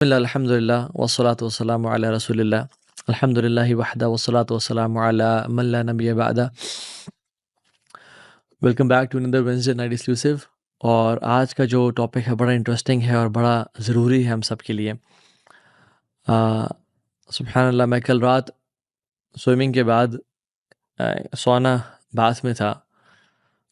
اللہ الحمد للہ والصلاة والسلام علی رسول اللہ الحمد للہ وحدہ والصلاة والسلام علی من لا نبی بعدہ. Welcome back to another Wednesday night exclusive. اور آج کا جو ٹاپک ہے بڑا انٹرسٹنگ ہے اور بڑا ضروری ہے ہم سب کے لیے. سبحان اللہ، میں کل رات سوئمنگ کے بعد سونا باتھ میں تھا،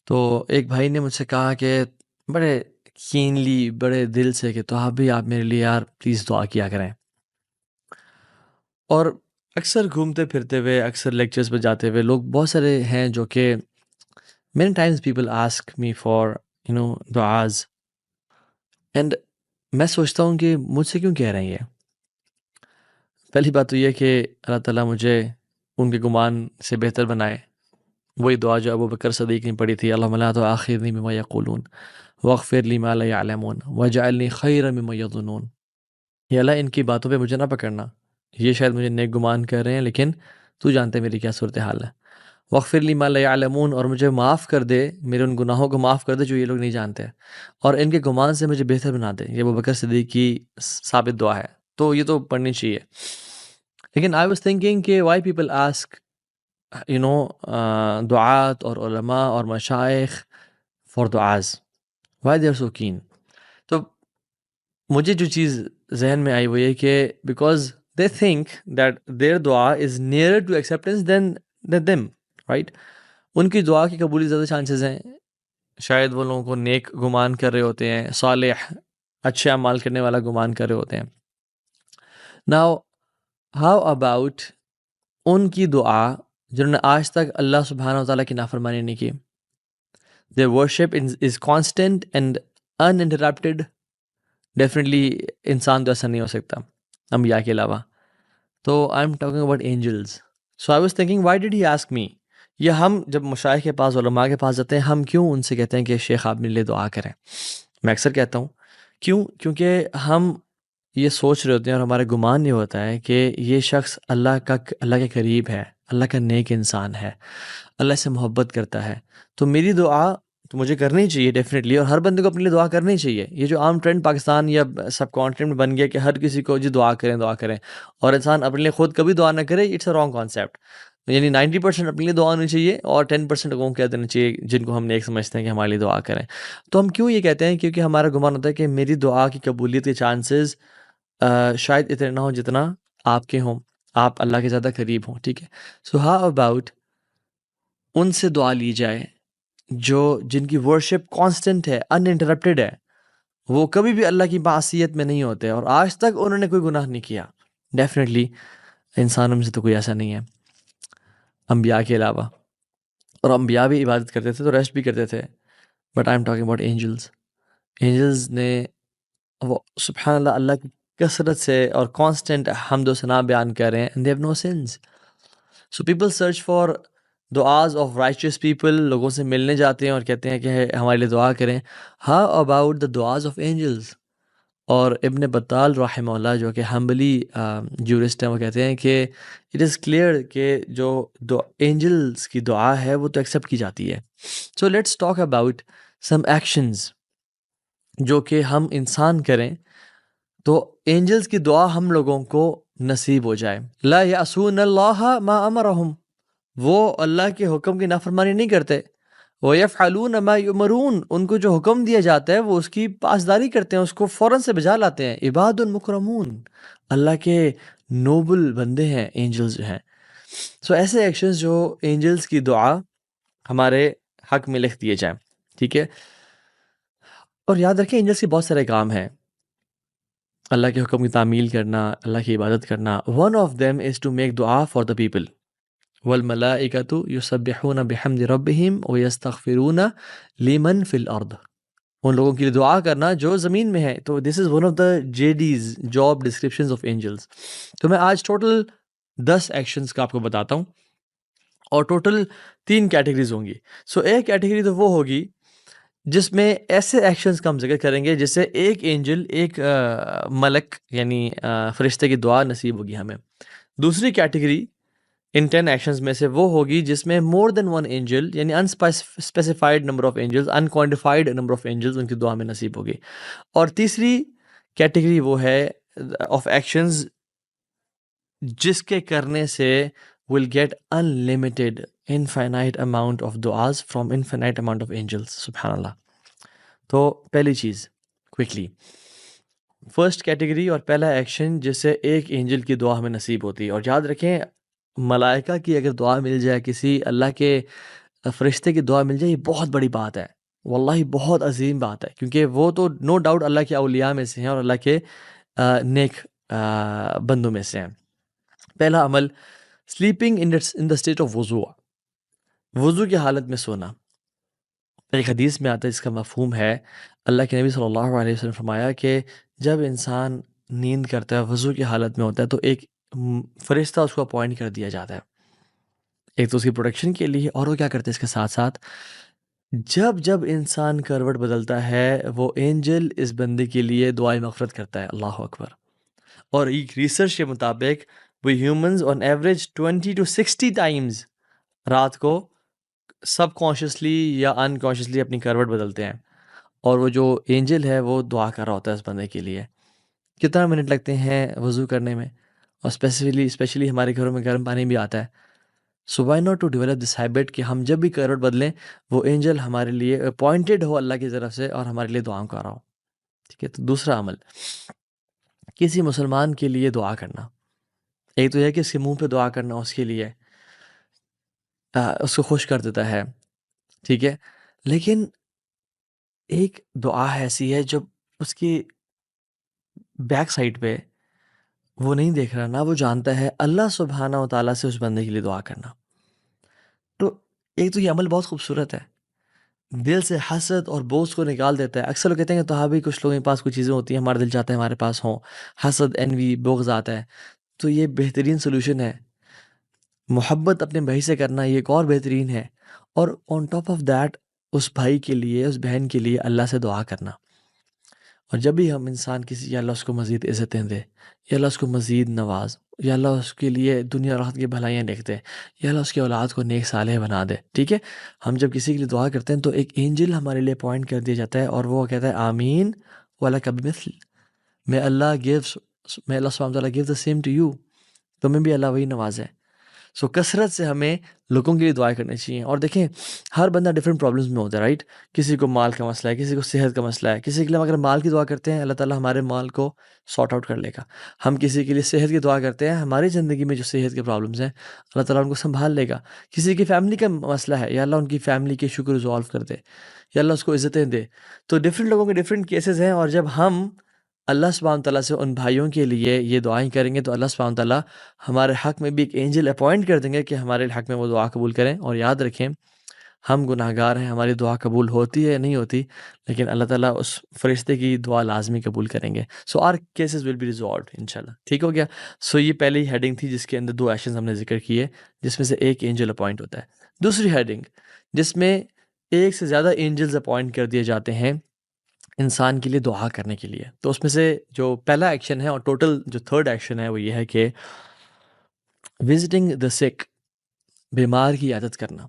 تو ایک بھائی نے مجھ سے کہا کہ بڑے کینلی، بڑے دل سے کہ تو آپ میرے لیے یار پلیز دعا کیا کریں. اور اکثر گھومتے پھرتے ہوئے، اکثر لیکچرز پہ جاتے ہوئے لوگ بہت سارے ہیں جو کہ many times people ask me for دعاز، اینڈ میں سوچتا ہوں کہ مجھ سے کیوں کہہ رہے ہیں یہ. پہلی بات تو یہ کہ اللہ تعالیٰ مجھے ان کے گمان سے بہتر بنائے. وہی دعا جو ابو بکر صدیق نے پڑھی تھی، اللہم لا تؤاخذنی بما یقولون واغفر لی ما لا یعلمون واجعلنی خیرا مما یظنون. یا اللہ ان کی باتوں پہ مجھے نہ پکڑنا، یہ شاید مجھے نیک گمان کر رہے ہیں لیکن تو جانتے میری کیا صورتحال ہے. واغفر لی ما لا یعلمون، اور مجھے معاف کر دے، میرے ان گناہوں کو معاف کر دے جو یہ لوگ نہیں جانتے، اور ان کے گمان سے مجھے بہتر بنا دے. یہ ابو بکر صدیق کی ثابت دعا ہے، تو یہ تو پڑھنی چاہیے. لیکن آئی واز تھنکنگ کہ وائی پیپل آسک دعات اور علماء اور مشائخ فار دعاز، why they are so keen. تو مجھے جو چیز ذہن میں آئی وہ یہ کہ because they think that their دعا is near to acceptance than them, right. ان کی دعا کی قبولی زیادہ چانسز ہیں. شاید وہ لوگوں کو نیک گمان کر رہے ہوتے ہیں، صالح اچھے اعمال کرنے والا گمان کر رہے ہوتے ہیں. ناؤ ہاؤ اباؤٹ ان کی دعا جنہوں نے آج تک اللہ سبحانہ و تعالیٰ کی نافرمانی نہیں کی. their worship is constant and uninterrupted. Definitely انسان تو ایسا نہیں ہو سکتا انبیاء کے علاوہ. تو I am talking about angels. So I was thinking why did he ask me. یہ ہم جب مشائخ کے پاس، علماء کے پاس جاتے ہیں، ہم کیوں ان سے کہتے ہیں کہ شیخ آپ میرے لیے دعا کریں؟ میں اکثر کہتا ہوں کیونکہ ہم یہ سوچ رہے ہوتے ہیں اور ہمارا گمان یہ ہوتا ہے کہ یہ شخص اللہ کے قریب ہے، اللہ کا نیک انسان ہے، اللہ سے محبت کرتا ہے، تو میری دعا تو مجھے کرنی چاہیے ڈیفینیٹلی، اور ہر بندے کو اپنے لیے دعا کرنی چاہیے. یہ جو عام ٹرینڈ پاکستان یا سب کانٹینٹ میں بن گیا کہ ہر کسی کو جی دعا کریں اور انسان اپنے لیے خود کبھی دعا نہ کرے، اٹس اے رانگ کانسیپٹ. یعنی 90% اپنے لیے دعا ہونی چاہیے اور 10% لوگوں کو کہہ دینا چاہیے جن کو ہم نیک سمجھتے ہیں کہ ہمارے لیے دعا کریں. تو ہم کیوں یہ کہتے ہیں؟ کیونکہ ہمارا گمان ہوتا ہے کہ میری دعا کی قبولیت کے چانسز شاید اتنے نہ ہوں جتنا آپ کے ہوں، آپ اللہ کے زیادہ قریب ہوں. ٹھیک ہے، سو ہاؤ اباؤٹ ان سے دعا لی جائے جن کی ورشپ کانسٹنٹ ہے، ان انٹرپٹیڈ ہے، وہ کبھی بھی اللہ کی معصیت میں نہیں ہوتے اور آج تک انہوں نے کوئی گناہ نہیں کیا. ڈیفینیٹلی انسانوں میں سے تو کوئی ایسا نہیں ہے انبیاء کے علاوہ، اور انبیاء بھی عبادت کرتے تھے تو ریسٹ بھی کرتے تھے. But I am talking about angels. Angels نے وہ سبحان اللہ اللہ کی کثرت سے اور کانسٹنٹ حمد و ثنا بیان کر رہے ہیں، and they have no sins. So people search for دعاز آف رائچیس پیپل. لوگوں سے ملنے جاتے ہیں اور کہتے ہیں کہ ہمارے لیے دعا کریں. ہاؤ اباؤٹ دا دعاز آف اینجلز؟ اور ابن بطال رحمہ اللہ جو کہ ہمبلی جورسٹ ہیں، وہ کہتے ہیں کہ اٹ از کلیئر کہ جو اینجلز کی دعا ہے وہ تو ایکسیپٹ کی جاتی ہے. So let's talk about some actions جو کہ ہم انسان کریں تو اینجلز کی دعا ہم لوگوں کو نصیب ہو جائے. لا یعصون اللہ ما امرہم، وہ اللہ کے حکم کی نافرمانی نہیں کرتے. وَيَفْعَلُونَ مَا يُؤْمَرُونَ، ان کو جو حکم دیا جاتا ہے وہ اس کی پاسداری کرتے ہیں، اس کو فوراً سے بجا لاتے ہیں. عباد مکرمون، اللہ کے نوبل بندے ہیں اینجلز جو ہیں. سو ایسے ایکشنز جو اینجلز کی دعا ہمارے حق میں لکھ دیے جائیں. ٹھیک ہے، اور یاد رکھیں اینجلز کے بہت سارے کام ہیں. اللہ کے حکم کی تعمیل کرنا، اللہ کی عبادت کرنا. One of them is to make دعا فار دا پیپل. والملائکۃ یسبحون بحمد ربہم ویستغفرون لمن فی الارض، ان لوگوں کے لیے دعا کرنا جو زمین میں ہے. تو this is one of the JDs، job descriptions of angels. تو میں آج ٹوٹل 10 ایکشنز کا آپ کو بتاتا ہوں، اور ٹوٹل 3 کیٹیگریز ہوں گی. سو ایک کیٹیگری تو وہ ہوگی جس میں ایسے ایکشنز کا ہم ذکر کریں گے جس سے ایک اینجل، ایک ملک یعنی فرشتے کی دعا نصیب ہوگی ہمیں. دوسری کیٹیگری ان 10 ایکشنز میں سے وہ ہوگی جس میں مور دین ون اینجل یعنی unspecified number of angels, unquantified number of angels ان کی دعا میں نصیب ہوگی. اور تیسری کیٹیگری وہ ہے آف ایکشنز جس کے کرنے سے will get unlimited infinite amount of دعاز from infinite amount of angels. سبحان اللہ. تو پہلی چیز کوئکلی، فرسٹ کیٹیگری اور پہلا ایکشن جس سے ایک اینجل کی دعا ہمیں نصیب ہوتی ہے. اور یاد رکھیں ملائکہ کی اگر دعا مل جائے، کسی اللہ کے فرشتے کی دعا مل جائے، یہ بہت بڑی بات ہے، واللہ بہت عظیم بات ہے، کیونکہ وہ تو نو ڈاؤٹ اللہ کے اولیاء میں سے ہیں اور اللہ کے نیک بندوں میں سے ہیں. پہلا عمل sleeping in the state of وضو، وضو کی حالت میں سونا. ایک حدیث میں آتا ہے، اس کا مفہوم ہے، اللہ کے نبی صلی اللہ علیہ وسلم فرمایا کہ جب انسان نیند کرتا ہے، وضو کی حالت میں ہوتا ہے، تو ایک فرشتہ اس کو اپوائنٹ کر دیا جاتا ہے، ایک تو اس کی پروٹیکشن کے لیے، اور وہ کیا کرتے ہیں اس کے ساتھ ساتھ جب انسان کروٹ بدلتا ہے وہ اینجل اس بندے کے لیے دعائیں مغفرت کرتا ہے. اللہ اکبر. اور ایک ریسرچ کے مطابق وہ humans on average 20 to 60 Times رات کو سب کانشیسلی یا انکانشیسلی اپنی کروٹ بدلتے ہیں، اور وہ جو اینجل ہے وہ دعا کر رہا ہوتا ہے اس بندے کے لیے. کتنا منٹ لگتے ہیں وضو کرنے میں، اور اسپیشلی ہمارے گھروں میں گرم پانی بھی آتا ہے. So why not to develop this habit کہ ہم جب بھی کروٹ بدلیں وہ اینجل ہمارے لیے اپوائنٹڈ ہو اللہ کی طرف سے اور ہمارے لیے دعاؤں کر رہا ہو. ٹھیک ہے. تو دوسرا عمل کسی مسلمان کے لیے دعا کرنا. ایک تو یہ کہ اس کے منہ پہ دعا کرنا اس کے لیے اس کو خوش کر دیتا ہے، ٹھیک ہے. لیکن ایک دعا ایسی ہے جو اس کی بیک سائڈ پہ وہ نہیں دیکھ رہا، نہ وہ جانتا ہے، اللہ سبحانہ و تعالیٰ سے اس بندے کے لیے دعا کرنا. تو ایک تو یہ عمل بہت خوبصورت ہے، دل سے حسد اور بغض کو نکال دیتا ہے. اکثر لوگ کہتے ہیں کہ تحابی کچھ لوگوں کے پاس کچھ چیزیں ہوتی ہیں، ہمارا دل چاہتا ہے ہمارے پاس ہوں، حسد، انوی، بغض آتا ہے. تو یہ بہترین سلوشن ہے، محبت اپنے بھائی سے کرنا، یہ ایک اور بہترین ہے. اور آن ٹاپ آف دیٹ اس بھائی کے لیے، اس بہن کے لیے اللہ سے دعا کرنا. اور جب بھی ہم انسان کسی، یا اللہ اس کو مزید عزتیں دے، یا اللہ اس کو مزید نواز، یا اللہ اس کے لیے دنیا اور آخرت کی بھلائیاں لکھ دے، یا اللہ اس کی اولاد کو نیک صالح بنا دے. ٹھیک ہے. ہم جب کسی کے لیے دعا کرتے ہیں تو ایک اینجل ہمارے لیے اپوائنٹ کر دیا جاتا ہے، اور وہ کہتا ہے آمین وَلَكَ بِمِثْلِ، میں اللہ سبحانہ وتعالیٰ gives the same to you، تمہیں بھی اللہ وہی نوازے. سو کثرت سے ہمیں لوگوں کے لیے دعائیں کرنی چاہیے. اور دیکھیں ہر بندہ ڈفرینٹ پرابلمس میں ہوتا ہے، رائٹ. کسی کو مال کا مسئلہ ہے، کسی کو صحت کا مسئلہ ہے. کسی کے لیے ہم اگر مال کی دعا کرتے ہیں اللہ تعالیٰ ہمارے مال کو سارٹ آؤٹ کر لے گا. ہم کسی کے لیے صحت کی دعا کرتے ہیں، ہماری زندگی میں جو صحت کے پرابلمس ہیں اللہ تعالیٰ ان کو سنبھال لے گا. کسی کی فیملی کا مسئلہ ہے، یا اللہ ان کی فیملی کے ایشو کو ریزالو کر دے، یا اللہ اس کو عزتیں دے. تو ڈفرینٹ لوگوں کے ڈفرینٹ کیسز ہیں، اور جب ہم اللہ سبحانہ تعالیٰ سے ان بھائیوں کے لیے یہ دعائیں کریں گے تو اللہ سبحانہ تعالیٰ ہمارے حق میں بھی ایک اینجل اپوائنٹ کر دیں گے کہ ہمارے حق میں وہ دعا قبول کریں. اور یاد رکھیں ہم گناہ گار ہیں، ہماری دعا قبول ہوتی ہے یا نہیں ہوتی، لیکن اللہ تعالیٰ اس فرشتے کی دعا لازمی قبول کریں گے. So our cases will be resolved انشاءاللہ. ٹھیک ہو گیا. سو یہ پہلی ہیڈنگ تھی جس کے اندر 2 ایکشنز ہم نے ذکر کیے، جس میں سے ایک اینجل اپوائنٹ ہوتا ہے. دوسری ہیڈنگ جس میں ایک سے زیادہ اینجلز اپوائنٹ کر دیے جاتے ہیں انسان کے لیے دعا کرنے کے لیے. تو اس میں سے جو پہلا ایکشن ہے اور ٹوٹل جو تھرڈ ایکشن ہے وہ یہ ہے کہ وزٹنگ دا سک، بیمار کی عیادت کرنا.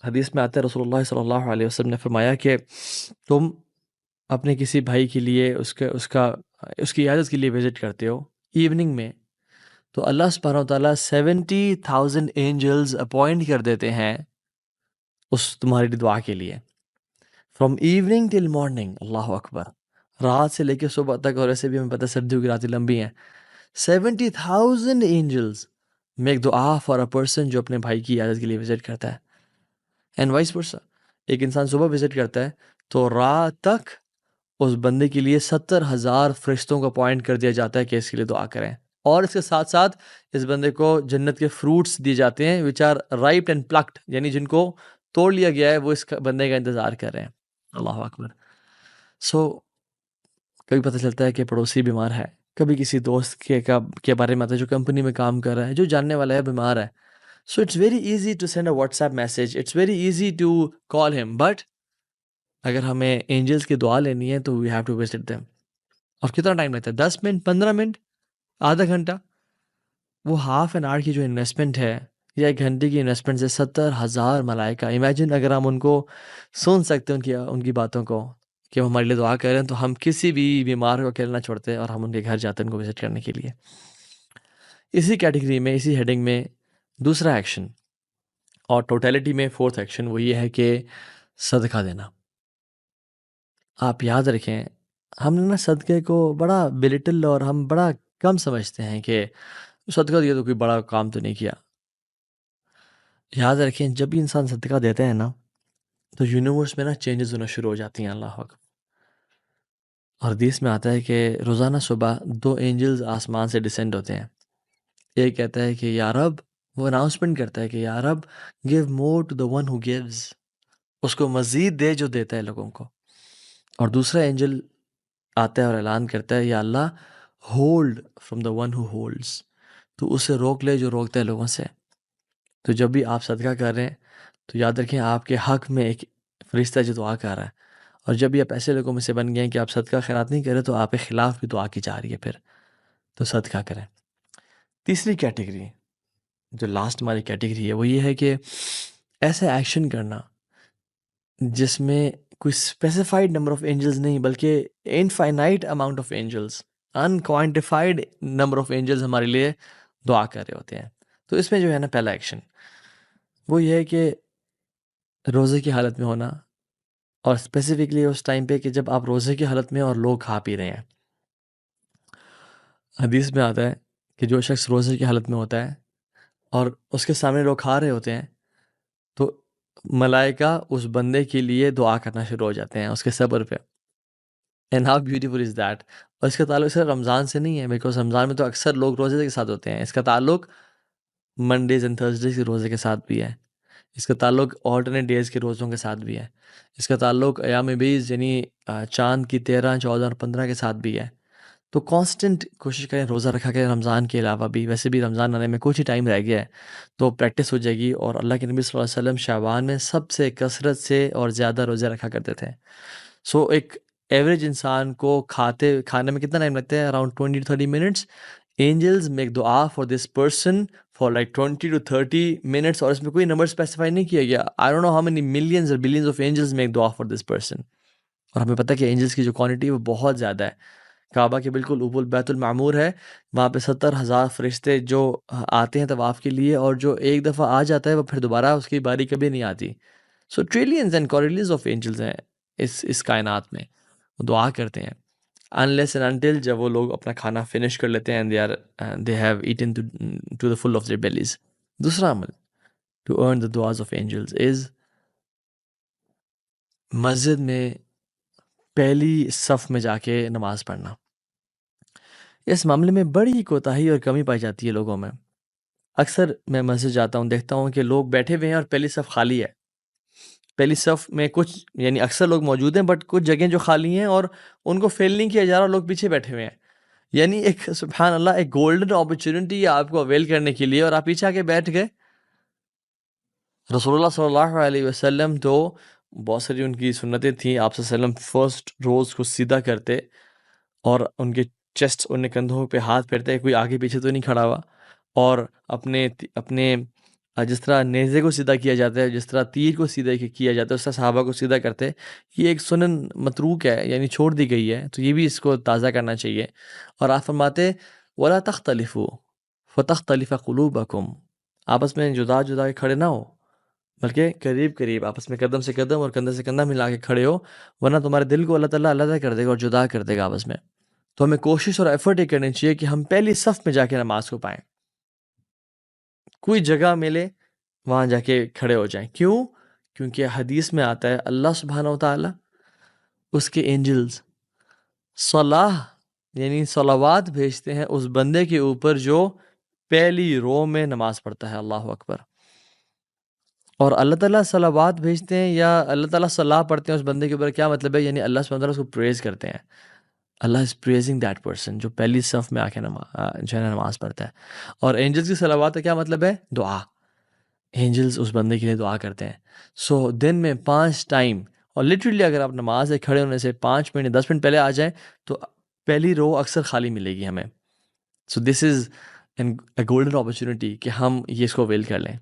حدیث میں آتا ہے رسول اللہ صلی اللہ علیہ وسلم نے فرمایا کہ تم اپنے کسی بھائی کے لیے اس کی عیادت کے لیے وزٹ کرتے ہو ایوننگ میں، تو اللہ سبحانہ و تعالیٰ 70,000 اینجلز اپوائنٹ کر دیتے ہیں اس تمہاری دعا کے لیے، فرام ایوننگ ٹل مارننگ. اللہ اکبر. رات سے لے کے صبح تک، اور ایسے بھی ہمیں پتہ سردیوں کی راتیں لمبی ہیں. 70,000 اینجلز میک دعا فار اے پرسن جو اپنے بھائی کی عیادت کے لیے وزٹ کرتا ہے. اینڈ وائس ورسا، ایک انسان صبح وزٹ کرتا ہے تو رات تک اس بندے کے لیے 70,000 فرشتوں کو اپوائنٹ کر دیا جاتا ہے کہ اس کے لیے دعا کریں. اور اس کے ساتھ ساتھ اس بندے کو جنت کے فروٹس دیے جاتے ہیں وچ آر رائپ اینڈ پلکڈ، یعنی جن کو توڑ لیا گیا ہے وہ اس بندے کا انتظار کر رہے ہیں. اللہ اکبر. سو کبھی پتہ چلتا ہے کہ پڑوسی بیمار ہے، کبھی کسی دوست کے بارے میں آتا ہے جو کمپنی میں کام کر رہا ہے، جو جاننے والا ہے بیمار ہے. So it's very easy to send a WhatsApp message, it's very easy to call ہم، بٹ اگر ہمیں اینجلس کی دعا لینی ہے تو we have to visit them. اور کتنا ٹائم لگتا ہے؟ 10 منٹ، 15 منٹ، آدھا گھنٹہ. وہ ہاف این آور کی جو انویسٹمنٹ ہے یا 1 گھنٹے کی انویسٹمنٹ سے 70,000 ملائکہ. امیجن اگر ہم ان کو سن سکتے ہیں ان کی باتوں کو، کہ وہ ہمارے لیے دعا کر رہے ہیں، تو ہم کسی بھی بیمار کو اکیلا نہ چھوڑتے اور ہم ان کے گھر جاتے ہیں ان کو وزٹ کرنے کے لیے. اسی کیٹیگری میں، اسی ہیڈنگ میں دوسرا ایکشن اور ٹوٹیلٹی میں فورتھ ایکشن وہ یہ ہے کہ صدقہ دینا. آپ یاد رکھیں، ہم نے نا صدقے کو بڑا بلٹل اور ہم بڑا کم سمجھتے ہیں کہ صدقہ دیا تو کوئی بڑا کام تو نہیں کیا. یاد رکھیں، جب بھی انسان صدقہ دیتے ہیں نا تو یونیورس میں نا چینجز ہونا شروع ہو جاتی ہیں. اللہ اکبر. اور حدیث میں آتا ہے کہ روزانہ صبح 2 اینجلز آسمان سے ڈسینڈ ہوتے ہیں. ایک کہتا ہے کہ یا رب، وہ اناؤنسمنٹ کرتا ہے کہ یا رب give more to the one who gives, اس کو مزید دے جو دیتا ہے لوگوں کو. اور دوسرا اینجل آتا ہے اور اعلان کرتا ہے یا اللہ hold from the one who holds, تو اسے روک لے جو روکتا ہے لوگوں سے. تو جب بھی آپ صدقہ کر رہے ہیں تو یاد رکھیں آپ کے حق میں ایک فرشتہ جو دعا کر رہا ہے. اور جب بھی آپ ایسے لوگوں میں سے بن گئے ہیں کہ آپ صدقہ خیرات نہیں کریں تو آپ کے خلاف بھی دعا کی جا رہی ہے پھر. تو صدقہ کریں. تیسری کیٹیگری جو لاسٹ ہماری کیٹیگری ہے وہ یہ ہے کہ ایسے ایکشن کرنا جس میں کوئی اسپیسیفائڈ نمبر آف اینجلز نہیں بلکہ infinite amount of angels, unquantified number of angels ہمارے لیے دعا کر رہے ہوتے ہیں. تو اس میں جو ہے نا پہلا ایکشن وہ یہ ہے کہ روزے کی حالت میں ہونا، اور اسپیسیفکلی اس ٹائم پہ کہ جب آپ روزے کی حالت میں اور لوگ کھا پی رہے ہیں. حدیث میں آتا ہے کہ جو شخص روزے کی حالت میں ہوتا ہے اور اس کے سامنے لوگ کھا رہے ہوتے ہیں تو ملائکہ اس بندے کے لیے دعا کرنا شروع ہو جاتے ہیں اس کے صبر پہ. And how beautiful is that. اور اس کا تعلق صرف رمضان سے نہیں ہے، بیکاز رمضان میں تو اکثر لوگ روزے کے ساتھ ہوتے ہیں. اس کا تعلق منڈیز اینڈ تھرسڈیز کے روزے کے ساتھ بھی ہے. اس کا تعلق آلٹرنیٹ ڈیز کے روزوں کے ساتھ بھی ہے. اس کا تعلق ایام بیز یعنی چاند کی 13، 14 اور 15 کے ساتھ بھی ہے. تو کانسٹنٹ کوشش کریں روزہ رکھا کریں رمضان کے علاوہ بھی. ویسے بھی رمضان آنے میں کچھ ہی ٹائم رہ گیا ہے تو پریکٹس ہو جائے گی. اور اللہ کے نبی صلی اللہ علیہ وسلم شعبان میں سب سے کثرت سے اور زیادہ روزے رکھا کرتے تھے. سو ایک ایوریج انسان کو کھانے میں کتنا ٹائم لگتا ہے؟ Around 20 to 30 minutes. Angels make دعا for this person for like 20 to 30 minutes. اور اس میں کوئی نمبر اسپیسیفائی نہیں کیا گیا. I don't know how many millions اور بلینز آف اینجلز میک دعا فار دس پرسن. اور ہمیں پتہ ہے کہ اینجلز کی جو کوانٹٹی ہے وہ بہت زیادہ ہے. کعبہ کے بالکل اوپر بیت المعمور ہے، وہاں پہ 70,000 فرشتے جو آتے ہیں طواف کے لیے، اور جو ایک دفعہ آ جاتا ہے وہ پھر دوبارہ اس کی باری کبھی نہیں آتی. سو ٹریلینز اینڈ کوریلینز آف اینجلز ہیں اس کائنات میں، وہ دعا کرتے ہیں unless and until جب وہ لوگ اپنا کھانا فنش کر لیتے ہیں and they have eaten to the full of their bellies. دوسرا عمل to earn the du'as of angels is مسجد میں پہلی صف میں جا کے نماز پڑھنا. اس معاملے میں بڑی کوتاہی اور کمی پائی جاتی ہے لوگوں میں. اکثر میں مسجد جاتا ہوں، دیکھتا ہوں کہ لوگ بیٹھے ہوئے ہیں اور پہلی صف خالی ہے. پہلی صف میں کچھ یعنی اکثر لوگ موجود ہیں بٹ کچھ جگہیں جو خالی ہیں اور ان کو فیل نہیں کیا جا رہا، لوگ پیچھے بیٹھے ہوئے ہیں. یعنی ایک سبحان اللہ ایک گولڈن اپرچونٹی ہے آپ کو اویل کرنے کے لیے اور آپ پیچھے آ کے بیٹھ گئے. رسول اللہ صلی اللہ علیہ وسلم تو بہت ساری ان کی سنتیں تھیں. آپ صلی اللہ علیہ وسلم فرسٹ روز کو سیدھا کرتے اور ان کے چیسٹ ان کندھوں پہ ہاتھ پھیرتے، کوئی آگے پیچھے تو نہیں کھڑا ہوا. اور اپنے جس طرح نیزے کو سیدھا کیا جاتا ہے، جس طرح تیر کو سیدھا کیا جاتا ہے، اس طرح صحابہ کو سیدھا کرتے. یہ ایک سنن متروک ہے، یعنی چھوڑ دی گئی ہے، تو یہ بھی اس کو تازہ کرنا چاہیے. اور آپ فرماتے وَلَا تَخْتَلِفُوا فَتَخْتَلِفَ قُلُوبَكُمْ، آپس میں جدا جدا کے کھڑے نہ ہو بلکہ قریب قریب آپس میں قدم سے قدم اور کندھے سے کندھا ملا کے کھڑے ہو، ورنہ تمہارے دل کو اللہ تعالیٰ علیحدہ کر دے گا اور جدا کر دے گا آپس میں. تو ہمیں کوشش اور ایفرٹ یہ کرنی چاہیے کہ ہم پہلی صف میں جا کے نماز کو پائیں. کوئی جگہ ملے وہاں جا کے کھڑے ہو جائیں. کیوں؟ کیونکہ حدیث میں آتا ہے اللہ سبحانہ و تعالیٰ اس کے اینجلز صلاح یعنی صلوات بھیجتے ہیں اس بندے کے اوپر جو پہلی رو میں نماز پڑھتا ہے. اللہ اکبر. اور اللہ تعالیٰ صلوات بھیجتے ہیں یا اللہ تعالیٰ صلاح پڑھتے ہیں اس بندے کے اوپر، کیا مطلب ہے؟ یعنی اللہ سبحانہ و تعالیٰ اس کو پریز کرتے ہیں. اللہ از پریزنگ دیٹ پرسن جو پہلی صف میں آ کے جو ہے نماز پڑھتا ہے. اور اینجلز کی صلوات کا کیا مطلب ہے؟ دعا. اینجلز اس بندے کے لیے دعا کرتے ہیں. سو دن میں 5 ٹائم، اور لٹرلی اگر آپ نماز سے کھڑے ہونے سے 5 منٹ 10 منٹ پہلے آ جائیں تو پہلی رو اکثر خالی ملے گی ہمیں. سو this is a golden opportunity کہ ہم یہ اس کو ویل کر لیں.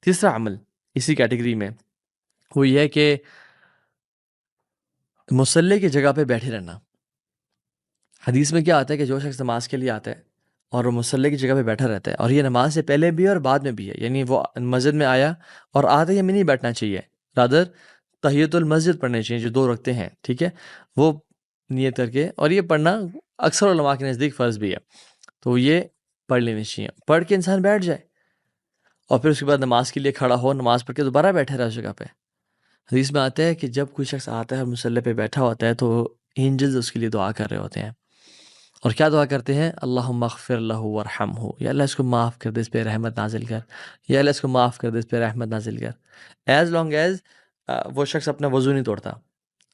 تیسرا عمل اسی کیٹیگری میں وہ یہ ہے کہ مصلی کی جگہ پہ بیٹھے رہنا. حدیث میں کیا آتا ہے کہ جو شخص نماز کے لیے آتا ہے اور وہ مصلی کی جگہ پہ بیٹھا رہتا ہے، اور یہ نماز سے پہلے بھی ہے اور بعد میں بھی ہے، یعنی وہ مسجد میں آیا اور آتے ہی ہمیں نہیں بیٹھنا چاہیے، رادر تحیت المسجد پڑھنے چاہیے جو 2 رکعتیں ہیں، ٹھیک ہے، وہ نیت کر کے، اور یہ پڑھنا اکثر علماء کے نزدیک فرض بھی ہے، تو یہ پڑھ لینی چاہیے. پڑھ کے انسان بیٹھ جائے اور پھر اس کے بعد نماز کے لیے کھڑا ہو، نماز پڑھ کے دوبارہ بیٹھے رہے اس جگہ پہ. حدیث میں آتا ہے کہ جب کوئی شخص آتا ہے اور مصلی پہ بیٹھا ہوتا ہے تو اینجلز اس کے لیے دعا کر رہے ہوتے ہیں. اور کیا دعا کرتے ہیں؟ اللہم اغفر لہ ورحمہ، یا اللہ اس کو معاف کر دے، اس پہ رحمت نازل کر، یا اللہ اس کو معاف کر دے، اس پہ رحمت نازل کر. ایز لانگ ایز وہ شخص اپنا وضو نہیں توڑتا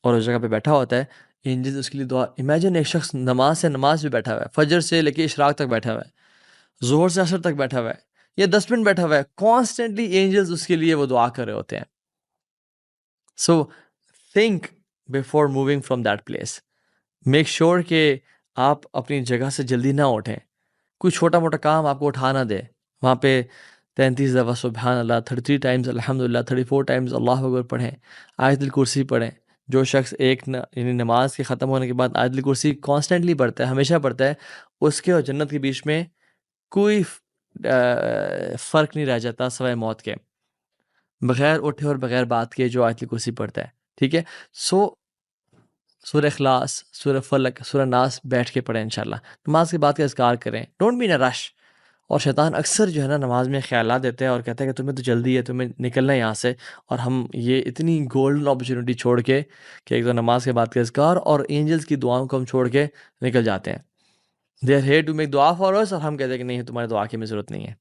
اور اس جگہ پہ بیٹھا ہوتا ہے، اینجلز اس کے لیے دعا. امیجن ایک شخص نماز سے نماز بھی بیٹھا ہوا ہے، فجر سے لے کے اشراق تک بیٹھا ہوا ہے، ظہر سے عصر تک بیٹھا ہوا ہے، یا 10 منٹ بیٹھا ہوا ہے، کانسٹنٹلی اینجلز اس کے لیے وہ دعا کر رہے ہوتے ہیں. So think before moving from that place. Make sure کہ آپ اپنی جگہ سے جلدی نہ اٹھیں. کوئی چھوٹا موٹا کام آپ کو اٹھا نہ دے. وہاں پہ 33 دفعہ سبحان اللہ، 33 ٹائمز الحمدللہ، 34 ٹائمز اللہ اکبر پڑھیں، آیت الکرسی پڑھیں. جو شخص یعنی نماز کے ختم ہونے کے بعد آیت الکرسی کانسٹنٹلی پڑھتا ہے، ہمیشہ پڑھتا ہے، اس کے اور جنت کے بیچ میں کوئی فرق نہیں رہ جاتا سوائے موت کے. بغیر اٹھے اور بغیر بات کے جو آیت الکرسی پڑھتا ہے، ٹھیک ہے. سورہ اخلاص، سورہ فلق، سورہ ناس بیٹھ کے پڑھیں انشاءاللہ. نماز کے بعد کا اذکار کریں، ڈونٹ بی ان اے رش. اور شیطان اکثر جو ہے نا نماز میں خیالات دیتے ہیں اور کہتا ہے کہ تمہیں تو جلدی ہے، تمہیں نکلنا ہے یہاں سے، اور ہم یہ اتنی گولڈن اپرچونٹی چھوڑ کے کہ ایک تو نماز کے بعد کا اذکار اور اینجلز کی دعاؤں کو ہم چھوڑ کے نکل جاتے ہیں. They are here to make دعا فار اس، اور ہم کہتے ہیں کہ نہیں تمہارے دعا کی ہمیں ضرورت نہیں ہے.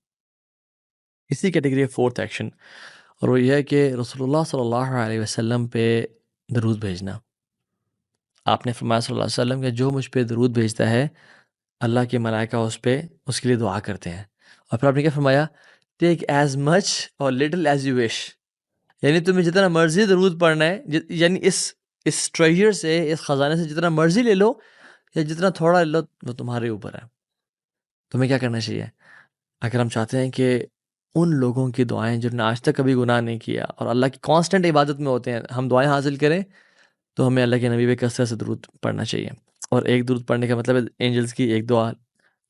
اسی کیٹیگری ہے 4th ایکشن، اور وہ یہ ہے کہ رسول اللہ صلی اللہ علیہ وسلم پہ درود بھیجنا. آپ نے فرمایا صلی اللہ علیہ وسلم کہ جو مجھ پہ درود بھیجتا ہے اللہ کے ملائکہ اس کے لیے دعا کرتے ہیں. اور پھر آپ نے کیا فرمایا؟ ٹیک ایز مچ اور لٹل ایز یو وش. یعنی تمہیں جتنا مرضی درود پڑھنا ہے، یعنی اس ٹریجر سے، اس خزانے سے جتنا مرضی لے لو یا جتنا تھوڑا لے لو، وہ تمہارے اوپر ہے. تمہیں کیا کرنا چاہیے؟ اگر ہم چاہتے ہیں کہ ان لوگوں کی دعائیں جنہوں نے آج تک کبھی گناہ نہیں کیا اور اللہ کی کانسٹنٹ عبادت میں ہوتے ہیں، ہم دعائیں حاصل کریں، تو ہمیں اللہ کے نبی پہ کثرت سے درود پڑھنا چاہیے. اور ایک درود پڑھنے کا مطلب ہے اینجلز کی ایک دعا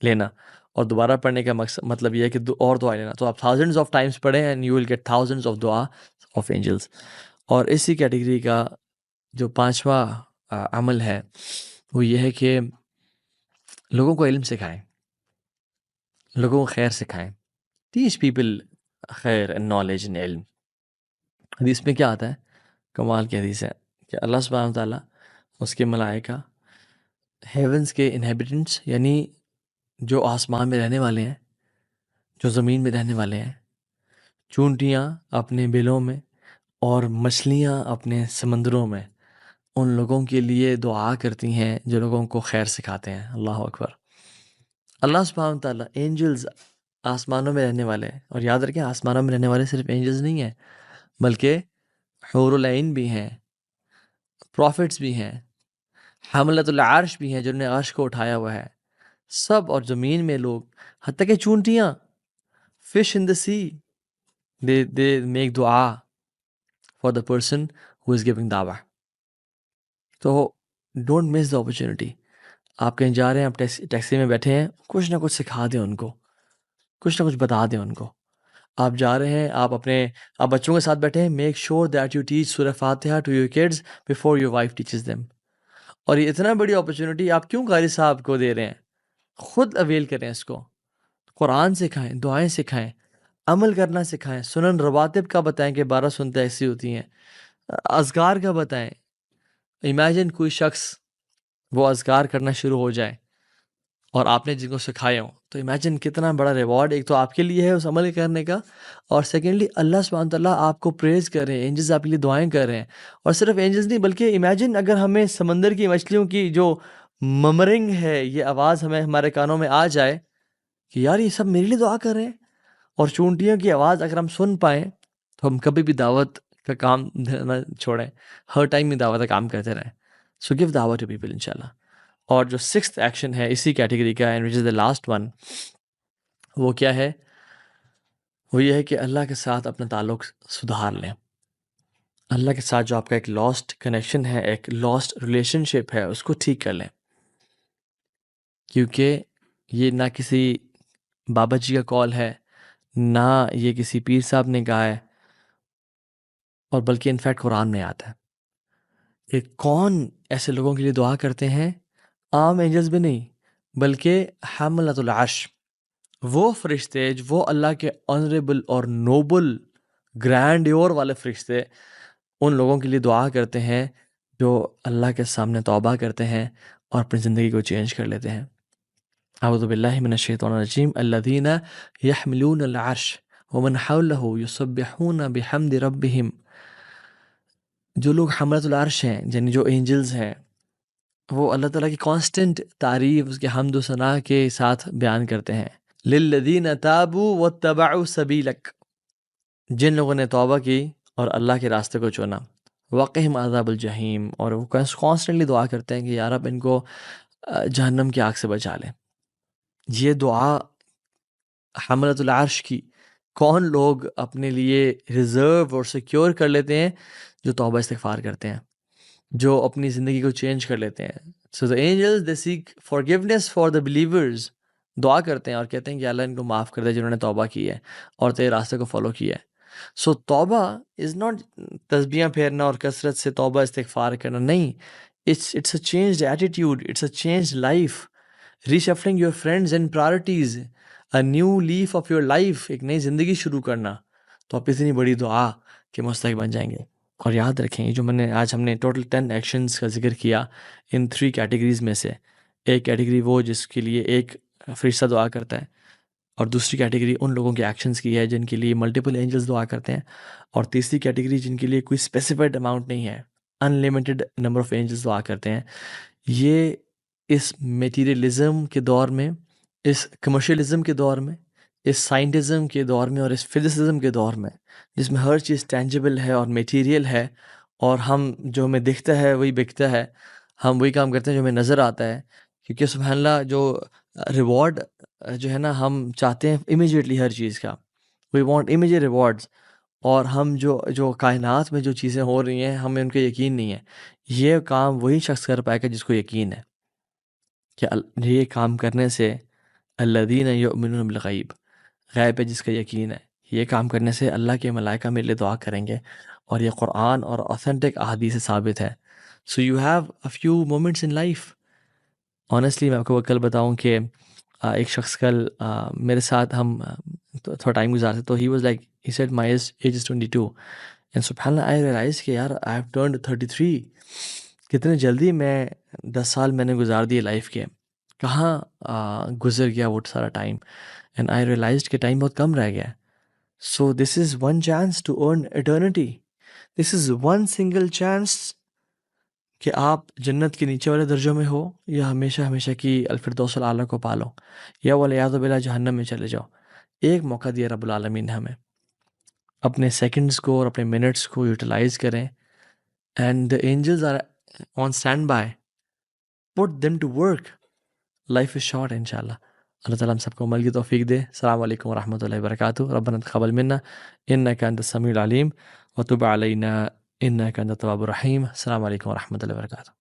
لینا، اور دوبارہ پڑھنے کا مطلب یہ ہے کہ اور دعا لینا. تو آپ thousands آف ٹائمز پڑھیں and you will get thousands of دعا آف اینجلز. اور اسی کیٹیگری کا جو 5واں عمل ہے وہ یہ ہے کہ لوگوں کو علم سکھائیں، لوگوں کو خیر سکھائیں. teach people خیر and knowledge and علم. حدیث میں کیا آتا ہے؟ کمال کی حدیث ہے کہ اللہ سبحانہ وتعالیٰ، اس کے ملائکہ، ہیونس کے انہیبیٹنٹس یعنی جو آسمان میں رہنے والے ہیں، جو زمین میں رہنے والے ہیں، چونٹیاں اپنے بلوں میں اور مچھلیاں اپنے سمندروں میں، ان لوگوں کے لیے دعا کرتی ہیں جو لوگوں کو خیر سکھاتے ہیں. اللہ اکبر. اللہ سبحانہ وتعالیٰ، اینجلز آسمانوں میں رہنے والے ہیں. اور یاد رکھیں آسمانوں میں رہنے والے صرف اینجلز نہیں ہیں، بلکہ حور العین بھی ہیں، پروفٹس بھی ہیں، حملۃ العرش بھی ہیں جنہوں نے عرش کو اٹھایا ہوا ہے، سب. اور زمین میں لوگ، حتیٰ کہ چونٹیاں، fish in the sea, they make دعا for the person who is giving دعویٰ. تو ڈونٹ مس دا اپرچونیٹی. آپ کہیں جا رہے ہیں، آپ ٹیکسی میں بیٹھے ہیں، کچھ نہ کچھ سکھا دیں ان کو، کچھ نہ کچھ بتا دیں ان کو. آپ جا رہے ہیں، آپ بچوں کے ساتھ بیٹھے ہیں، make sure that you teach Surah Fatiha to your kids before your wife teaches them. اور یہ اتنا بڑی اپرچونیٹی آپ کیوں قاری صاحب کو دے رہے ہیں؟ خود اویل کریں اس کو. قرآن سکھائیں، دعائیں سکھائیں، عمل کرنا سکھائیں. سنن رواتب کا بتائیں کہ 12 سنتیں ایسی ہوتی ہیں. اذکار کا بتائیں. امیجن کوئی شخص وہ اذکار کرنا شروع ہو جائے اور آپ نے جن کو سکھائے ہوں، تو امیجن کتنا بڑا ریوارڈ ایک تو آپ کے لیے ہے اس عمل کرنے کا، اور سیکنڈلی اللہ سبحانہ تعالیٰ آپ کو پریز کر رہے ہیں، اینجلز آپ کے لیے دعائیں کر رہے ہیں. اور صرف اینجلز نہیں، بلکہ امیجن اگر ہمیں سمندر کی مچھلیوں کی جو ممرنگ ہے یہ آواز ہمارے کانوں میں آ جائے کہ یار یہ سب میرے لیے دعا کر رہے ہیں، اور چونٹیوں کی آواز اگر ہم سن پائیں، تو ہم کبھی بھی دعوت کا کام نہ چھوڑیں، ہر ٹائم میں دعوت کا کام کرتے رہیں. سو گیو دعوت ٹو پیپل انشاءاللہ. اور جو 6th ایکشن ہے اسی کیٹیگری کا، and which is the last one, وہ کیا ہے؟ وہ یہ ہے کہ اللہ کے ساتھ اپنا تعلق سدھار لیں. اللہ کے ساتھ جو آپ کا ایک لاسٹ کنیکشن ہے، ایک لاسٹ ریلیشن شپ ہے، اس کو ٹھیک کر لیں، کیونکہ یہ نہ کسی بابا جی کا کال ہے، نہ یہ کسی پیر صاحب نے کہا ہے، اور بلکہ انفیکٹ قرآن میں آتا ہے کہ کون ایسے لوگوں کے لیے دعا کرتے ہیں، عام اینجلز بھی نہیں بلکہ حملۃ العرش، وہ فرشتے وہ اللہ کے آنریبل اور نوبل گرینڈیور والے فرشتے ان لوگوں کے لیے دعا کرتے ہیں جو اللہ کے سامنے توبہ کرتے ہیں اور اپنی زندگی کو چینج کر لیتے ہیں۔ اعوذ باللہ من الشیطان الرجیم الذین یحملون العرش ومن حولہ یسبحون بحمد ربہم، جو لوگ حملۃ العرش ہیں یعنی جو اینجلز ہیں، وہ اللہ تعالیٰ کی کانسٹنٹ تعریف، اس کے حمد و ثناء کے ساتھ بیان کرتے ہیں۔ للذین تابوا واتبعوا سبیلک، جن لوگوں نے توبہ کی اور اللہ کے راستے کو چنا، وقہم عذاب الجحیم، اور وہ کانسٹنٹلی دعا کرتے ہیں کہ یا رب ان کو جہنم کی آگ سے بچا لیں۔ یہ دعا حملۃ العرش کی کون لوگ اپنے لیے ریزرو اور سیکیور کر لیتے ہیں؟ جو توبہ استغفار کرتے ہیں، جو اپنی زندگی کو چینج کر لیتے ہیں۔ سو the angels they seek forgiveness for the believers، دعا کرتے ہیں اور کہتے ہیں کہ اللہ ان کو معاف کر دے جنہوں نے توبہ کی ہے اور تیرے راستے کو فالو کیا ہے۔ سو توبہ از ناٹ تسبیحاں پھیرنا اور کثرت سے توبہ استغفار کرنا، نہیں، it's a changed attitude, it's a changed life, reshuffling your friends and priorities, a new leaf of your life, ایک نئی زندگی شروع کرنا، تو آپ اتنی بڑی دعا کے مستحق بن جائیں گے۔ اور یاد رکھیں، یہ جو آج ہم نے ٹوٹل 10 ایکشنز کا ذکر کیا ان 3 کیٹیگریز میں سے، ایک کیٹیگری وہ جس کے لیے ایک فرشتہ دعا کرتا ہے، اور دوسری کیٹیگری ان لوگوں کے ایکشنز کی ہے جن کے لیے ملٹیپل اینجلز دعا کرتے ہیں، اور تیسری کیٹیگری جن کے لیے کوئی اسپیسیفائڈ اماؤنٹ نہیں ہے، ان لمیٹڈ نمبر آف اینجلز دعا کرتے ہیں۔ یہ اس میٹیریلزم کے دور میں، اس کمرشلزم کے دور میں، اس سائنٹزم کے دور میں اور اس فزسزم کے دور میں، جس میں ہر چیز ٹینجیبل ہے اور میٹیریل ہے، اور ہم جو ہمیں دکھتا ہے وہی بکتا ہے، ہم وہی کام کرتے ہیں جو ہمیں نظر آتا ہے، کیونکہ سبحان اللہ جو ریوارڈ جو ہے نا ہم چاہتے ہیں امیجیٹلی ہر چیز کا، وی وانٹ امیجیٹ ریوارڈز، اور ہم جو کائنات میں جو چیزیں ہو رہی ہیں ہمیں ان کا یقین نہیں ہے۔ یہ کام وہی شخص کر پائے گا جس کو یقین ہے کہ یہ کام کرنے سے الذین یؤمنون بالغیب، غیب پہ جس کا یقین ہے، یہ کام کرنے سے اللہ کے ملائکہ میرے لیے دعا کریں گے، اور یہ قرآن اور اوتھینٹک احادیث سے ثابت ہے۔ So you have a few moments in life. Honestly میں آپ کو کل بتاؤں کہ ایک شخص کل میرے ساتھ ہم تھوڑا ٹائم گزارتے، تو he was like he said my age is 22 and سبحان اللہ آئی ریئلائز کہ یار آئی ہیو ٹرنڈ 33، کتنے جلدی میں 10 سال میں نے گزار دیے لائف کے، کہاں گزر گیا وہ سارا ٹائم، اینڈ آئی ریئلائزڈ کہ ٹائم بہت کم رہ گیا ہے۔ So this is one chance to earn eternity, this is one single chance کہ آپ جنت کے نیچے والے درجوں میں ہو، یا ہمیشہ ہمیشہ کی الفردوس الاعلیٰ کو پالو، یا والعیاذ باللہ جہنم میں چلے جاؤ۔ ایک موقع دیا رب العالمین نے ہمیں، اپنے سیکنڈز کو اور اپنے منٹس کو یوٹیلائز کریں، and the angels are on standby، put them to work، life is short انشاءاللہ۔ اللہ تعالیٰ ہم سب کو عمل کی توفیق دے۔ السلام علیکم ورحمۃ اللہ وبرکاتہ۔ ربنا تقبل منا انک انت السمیع العلیم وتب علینا انک انت التواب الرحیم۔ السلام علیکم ورحمۃ اللہ وبرکاتہ۔